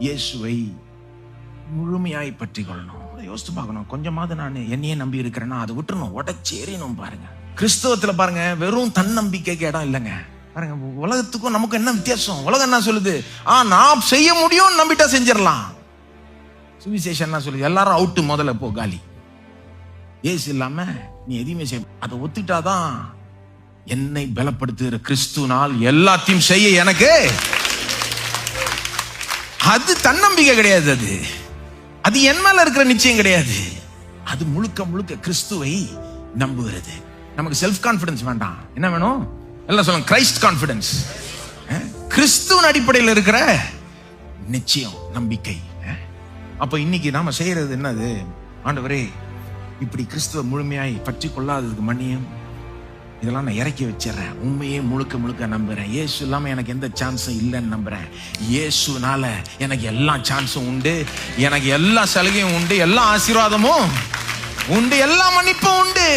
இயேசுவை முழுமையாய் பற்றி கொள்ளணும். யோசித்து பார்க்கணும், கொஞ்சமாவது நான் என்னையே நம்பி இருக்கிறேன்னா அதை விட்டுறணும், உடச்சேறினும். பாருங்க, கிறிஸ்தவத்துல பாருங்க வெறும் தன்னம்பிக்கைக்கு இடம் இல்லைங்க. பாருங்க, உலகத்துக்கும் நமக்கு என்ன வித்தியாசம்? உலகம் என்ன சொல்லுது? நான் செய்ய முடியும், நம்பிட்டா செஞ்சிடலாம். சுவிசேஷம் என்ன சொல்லுது? எல்லாரும் அவுட்டு, முதல்ல போ, காலி. ஏசு இல்லாம நீ எதையுமே செய்ய. அதை ஒத்துட்டாதான் என்னை பலப்படுத்துகிற கிறிஸ்துனால் எல்லாத்தையும் செய்ய எனக்கு. அது தன்னம்பிக்கை கிடையாது, அது என் மேல இருக்கிற நிச்சயம் கிடையாது. அது முழுக்க முழுக்க கிறிஸ்துவை நம்புகிறது. நமக்கு செல்ஃப் கான்பிடன்ஸ் வேண்டாம். என்ன வேணும்? எல்லாம் சொல்லுங்க, கிரைஸ்ட் கான்பிடன்ஸ். கிறிஸ்துவின் அடிப்படையில் இருக்கிற நிச்சயம், நம்பிக்கை. அப்ப இன்னைக்கு நாம செய்யறது என்னது? ஆண்டவரே, இப்படி கிறிஸ்துவ முழுமையாய் பற்றி கொள்ளாததுக்கு மன்னியும், இதெல்லாம் நான் இறக்கி வச்சிடறேன். உண்மையே முழுக்க முழுக்க நம்புறேன். இயேசு இல்லாம எனக்கு எந்த சான்ஸும் இல்லைன்னு நம்புறேன். இயேசுனால எனக்கு எல்லா சான்ஸும் உண்டு, எனக்கு எல்லா சலுகையும் உண்டு, எல்லா ஆசீர்வாதமும் உண்டு, எல்லா மன்னிப்பும் உண்டு.